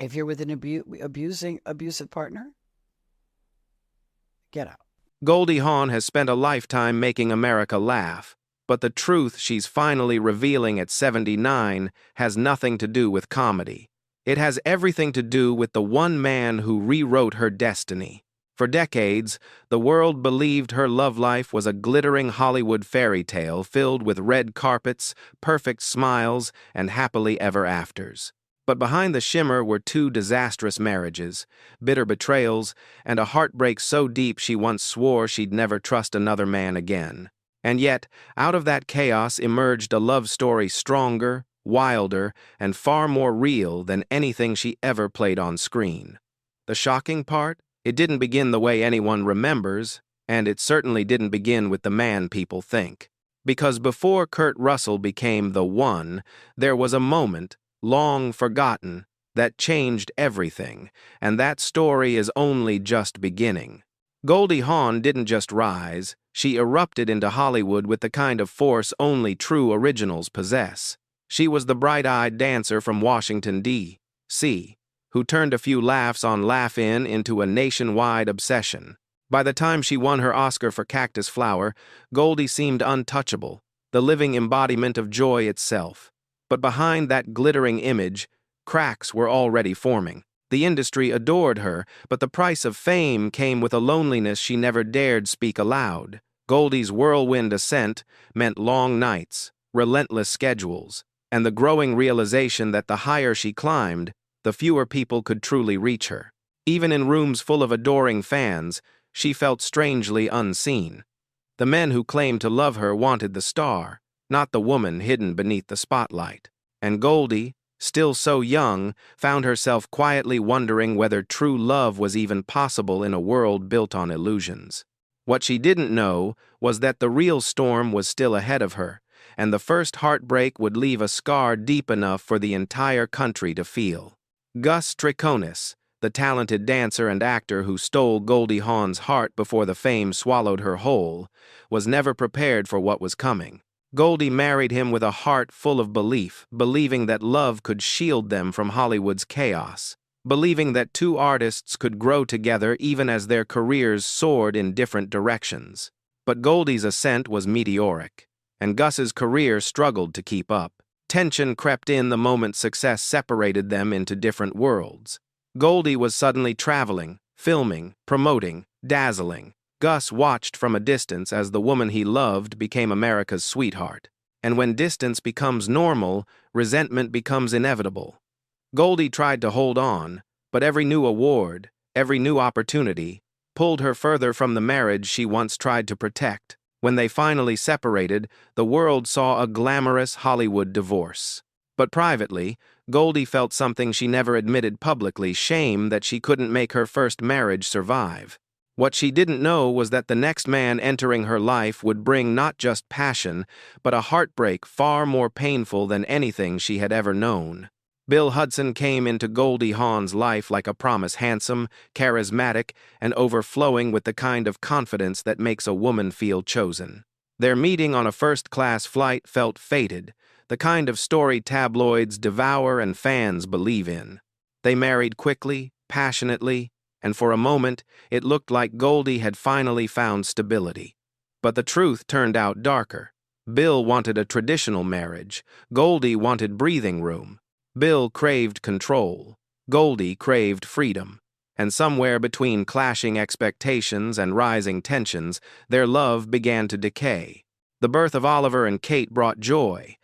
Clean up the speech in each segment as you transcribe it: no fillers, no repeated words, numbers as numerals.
If you're with an abusive partner, get out. Goldie Hawn has spent a lifetime making America laugh, but the truth she's finally revealing at 79 has nothing to do with comedy. It has everything to do with the one man who rewrote her destiny. For decades, the world believed her love life was a glittering Hollywood fairy tale filled with red carpets, perfect smiles, and happily ever afters. But behind the shimmer were two disastrous marriages, bitter betrayals, and a heartbreak so deep she once swore she'd never trust another man again. And yet, out of that chaos emerged a love story stronger, wilder, and far more real than anything she ever played on screen. The shocking part? It didn't begin the way anyone remembers, and it certainly didn't begin with the man people think. Because before Kurt Russell became the one, there was a moment, long forgotten, that changed everything, and that story is only just beginning. Goldie Hawn didn't just rise, she erupted into Hollywood with the kind of force only true originals possess. She was the bright-eyed dancer from Washington, D.C., who turned a few laughs on Laugh-In into a nationwide obsession. By the time she won her Oscar for Cactus Flower, Goldie seemed untouchable, the living embodiment of joy itself. But behind that glittering image, cracks were already forming. The industry adored her, but the price of fame came with a loneliness she never dared speak aloud. Goldie's whirlwind ascent meant long nights, relentless schedules, and the growing realization that the higher she climbed, the fewer people could truly reach her. Even in rooms full of adoring fans, she felt strangely unseen. The men who claimed to love her wanted the star, not the woman hidden beneath the spotlight. And Goldie, still so young, found herself quietly wondering whether true love was even possible in a world built on illusions. What she didn't know was that the real storm was still ahead of her, and the first heartbreak would leave a scar deep enough for the entire country to feel. Gus Triconis, the talented dancer and actor who stole Goldie Hawn's heart before the fame swallowed her whole, was never prepared for what was coming. Goldie married him with a heart full of belief, believing that love could shield them from Hollywood's chaos, believing that two artists could grow together even as their careers soared in different directions. But Goldie's ascent was meteoric, and Gus's career struggled to keep up. Tension crept in the moment success separated them into different worlds. Goldie was suddenly traveling, filming, promoting, dazzling. Gus watched from a distance as the woman he loved became America's sweetheart. And when distance becomes normal, resentment becomes inevitable. Goldie tried to hold on, but every new award, every new opportunity, pulled her further from the marriage she once tried to protect. When they finally separated, the world saw a glamorous Hollywood divorce. But privately, Goldie felt something she never admitted publicly, shame that she couldn't make her first marriage survive. What she didn't know was that the next man entering her life would bring not just passion, but a heartbreak far more painful than anything she had ever known. Bill Hudson came into Goldie Hawn's life like a promise, handsome, charismatic, and overflowing with the kind of confidence that makes a woman feel chosen. Their meeting on a first-class flight felt fated, the kind of story tabloids devour and fans believe in. They married quickly, passionately, and for a moment, it looked like Goldie had finally found stability. But the truth turned out darker. Bill wanted a traditional marriage. Goldie wanted breathing room. Bill craved control. Goldie craved freedom. And somewhere between clashing expectations and rising tensions, their love began to decay. The birth of Oliver and Kate brought joy,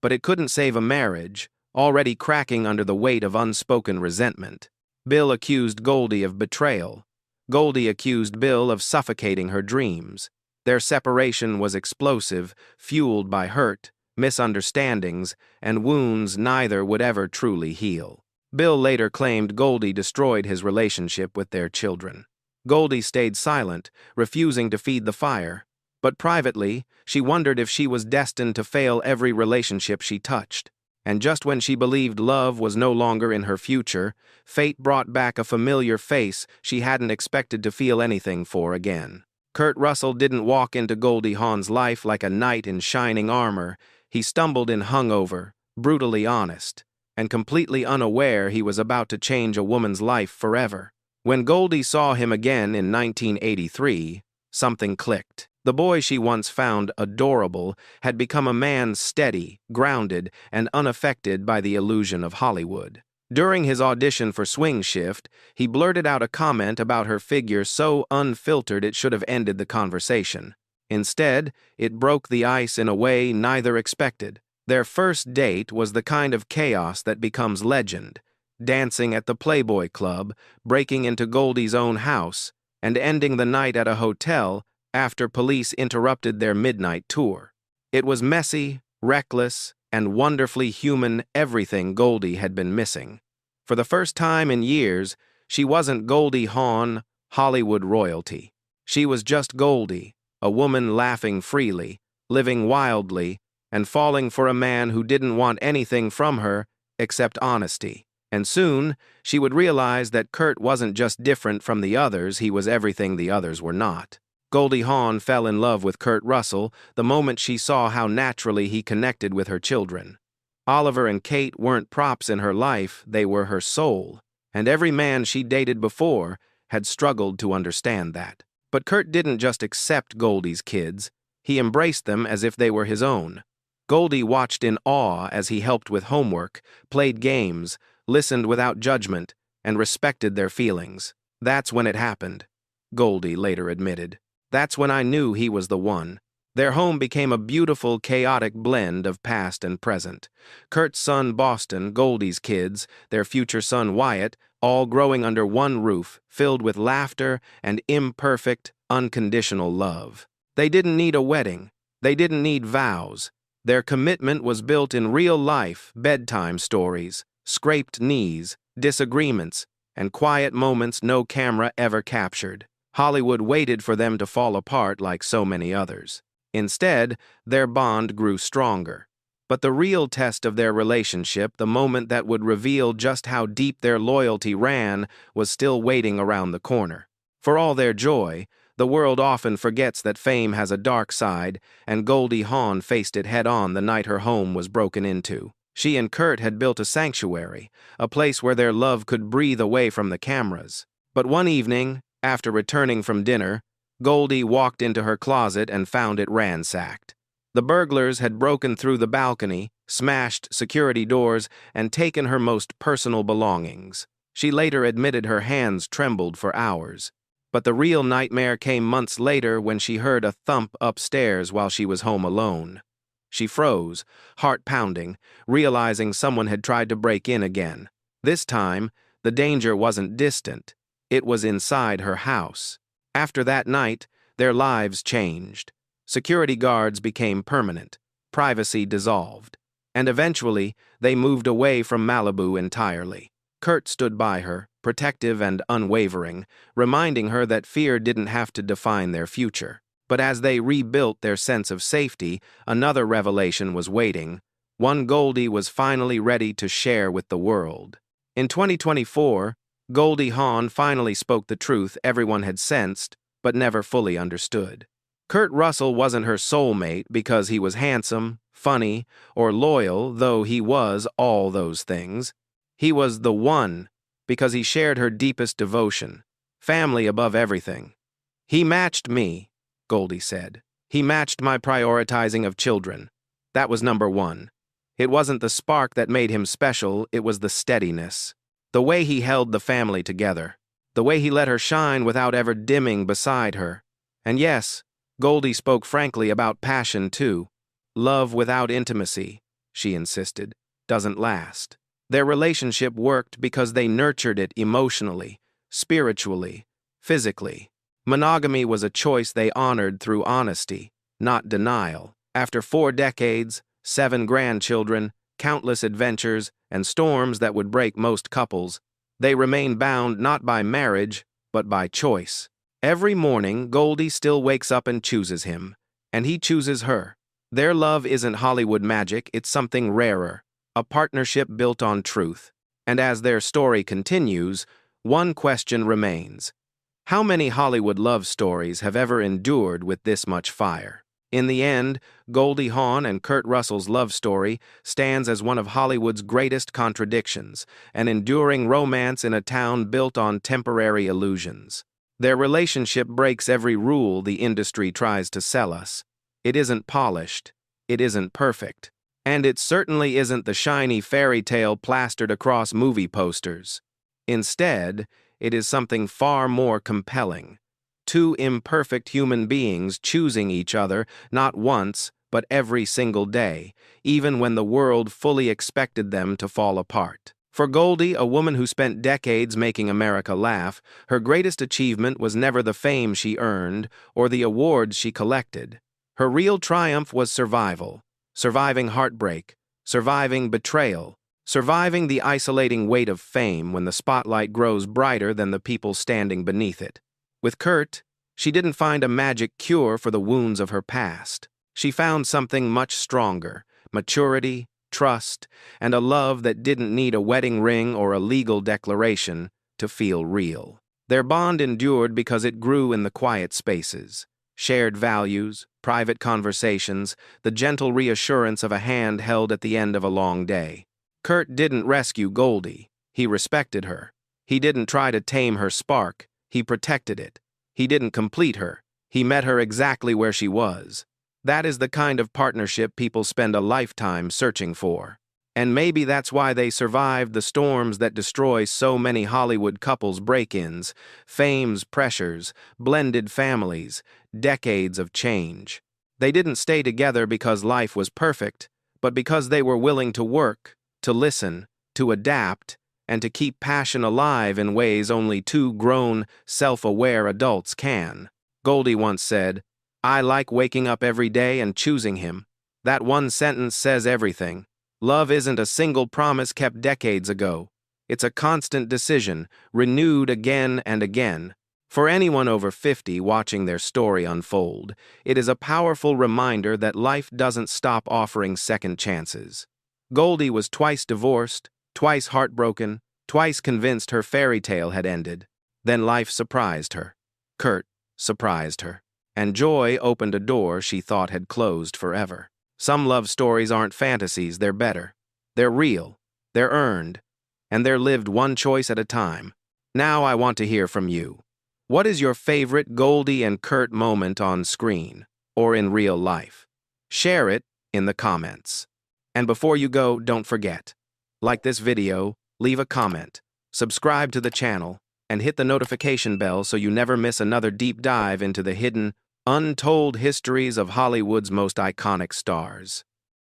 but it couldn't save a marriage, already cracking under the weight of unspoken resentment. Bill accused Goldie of betrayal. Goldie accused Bill of suffocating her dreams. Their separation was explosive, fueled by hurt, misunderstandings, and wounds neither would ever truly heal. Bill later claimed Goldie destroyed his relationship with their children. Goldie stayed silent, refusing to feed the fire, but privately, she wondered if she was destined to fail every relationship she touched. And just when she believed love was no longer in her future, fate brought back a familiar face she hadn't expected to feel anything for again. Kurt Russell didn't walk into Goldie Hawn's life like a knight in shining armor. He stumbled in hungover, brutally honest. and completely unaware he was about to change a woman's life forever. When Goldie saw him again in 1983, something clicked. The boy she once found adorable had become a man steady, grounded, and unaffected by the illusion of Hollywood. During his audition for Swing Shift, he blurted out a comment about her figure so unfiltered it should have ended the conversation. Instead, it broke the ice in a way neither expected. Their first date was the kind of chaos that becomes legend, dancing at the Playboy Club, breaking into Goldie's own house, and ending the night at a hotel after police interrupted their midnight tour. It was messy, reckless, and wonderfully human, everything Goldie had been missing. For the first time in years, she wasn't Goldie Hawn, Hollywood royalty. She was just Goldie, a woman laughing freely, living wildly, and falling for a man who didn't want anything from her except honesty. And soon, she would realize that Kurt wasn't just different from the others, he was everything the others were not. Goldie Hawn fell in love with Kurt Russell the moment she saw how naturally he connected with her children. Oliver and Kate weren't props in her life, they were her soul, and every man she dated before had struggled to understand that. But Kurt didn't just accept Goldie's kids, he embraced them as if they were his own. Goldie watched in awe as he helped with homework, played games, listened without judgment, and respected their feelings. That's when it happened, Goldie later admitted. That's when I knew he was the one. Their home became a beautiful, chaotic blend of past and present. Kurt's son Boston, Goldie's kids, their future son Wyatt, all growing under one roof, filled with laughter and imperfect, unconditional love. They didn't need a wedding. They didn't need vows. Their commitment was built in real life, bedtime stories, scraped knees, disagreements, and quiet moments no camera ever captured. Hollywood waited for them to fall apart like so many others. Instead, their bond grew stronger. But the real test of their relationship, the moment that would reveal just how deep their loyalty ran, was still waiting around the corner. For all their joy, the world often forgets that fame has a dark side, and Goldie Hawn faced it head-on the night her home was broken into. She and Kurt had built a sanctuary, a place where their love could breathe away from the cameras. But one evening, after returning from dinner, Goldie walked into her closet and found it ransacked. The burglars had broken through the balcony, smashed security doors, and taken her most personal belongings. She later admitted her hands trembled for hours. But the real nightmare came months later when she heard a thump upstairs while she was home alone. She froze, heart pounding, realizing someone had tried to break in again. This time, the danger wasn't distant. It was inside her house. After that night, their lives changed. Security guards became permanent. Privacy dissolved. And eventually, they moved away from Malibu entirely. Kurt stood by her, protective and unwavering, reminding her that fear didn't have to define their future. But as they rebuilt their sense of safety, another revelation was waiting. One Goldie was finally ready to share with the world. In 2024, Goldie Hawn finally spoke the truth everyone had sensed, but never fully understood. Kurt Russell wasn't her soulmate because he was handsome, funny, or loyal, though he was all those things. He was the one because he shared her deepest devotion, family above everything. He matched me, Goldie said. He matched my prioritizing of children. That was number one. It wasn't the spark that made him special, it was the steadiness. The way he held the family together. The way he let her shine without ever dimming beside her. And yes, Goldie spoke frankly about passion too. Love without intimacy, she insisted, doesn't last. Their relationship worked because they nurtured it emotionally, spiritually, physically. Monogamy was a choice they honored through honesty, not denial. After 4 decades, 7 grandchildren, countless adventures, and storms that would break most couples, they remain bound not by marriage, but by choice. Every morning, Goldie still wakes up and chooses him, and he chooses her. Their love isn't Hollywood magic, it's something rarer, a partnership built on truth. And as their story continues, one question remains. How many Hollywood love stories have ever endured with this much fire? In the end, Goldie Hawn and Kurt Russell's love story stands as one of Hollywood's greatest contradictions, an enduring romance in a town built on temporary illusions. Their relationship breaks every rule the industry tries to sell us. It isn't polished, it isn't perfect, and it certainly isn't the shiny fairy tale plastered across movie posters. Instead, it is something far more compelling. Two imperfect human beings choosing each other not once, but every single day, even when the world fully expected them to fall apart. For Goldie, a woman who spent decades making America laugh, her greatest achievement was never the fame she earned or the awards she collected. Her real triumph was survival, surviving heartbreak, surviving betrayal, surviving the isolating weight of fame when the spotlight grows brighter than the people standing beneath it. With Kurt, she didn't find a magic cure for the wounds of her past. She found something much stronger: maturity, trust, and a love that didn't need a wedding ring or a legal declaration to feel real. Their bond endured because it grew in the quiet spaces: shared values, private conversations, the gentle reassurance of a hand held at the end of a long day. Kurt didn't rescue Goldie. He respected her. He didn't try to tame her spark. He protected it. He didn't complete her. He met her exactly where she was. That is the kind of partnership people spend a lifetime searching for. And maybe that's why they survived the storms that destroy so many Hollywood couples' break-ins, fame's pressures, blended families, decades of change. They didn't stay together because life was perfect, but because they were willing to work, to listen, to adapt, and to keep passion alive in ways only two grown, self-aware adults can. Goldie once said, "I like waking up every day and choosing him." That one sentence says everything. Love isn't a single promise kept decades ago. It's a constant decision, renewed again and again. For anyone over 50 watching their story unfold, it is a powerful reminder that life doesn't stop offering second chances. Goldie was twice divorced, twice heartbroken, twice convinced her fairy tale had ended. Then life surprised her. Kurt surprised her. And joy opened a door she thought had closed forever. Some love stories aren't fantasies, they're better. They're real, they're earned, and they're lived one choice at a time. Now I want to hear from you. What is your favorite Goldie and Kurt moment on screen, or in real life? Share it in the comments. And before you go, don't forget: like this video, leave a comment, subscribe to the channel, and hit the notification bell so you never miss another deep dive into the hidden, untold histories of Hollywood's most iconic stars.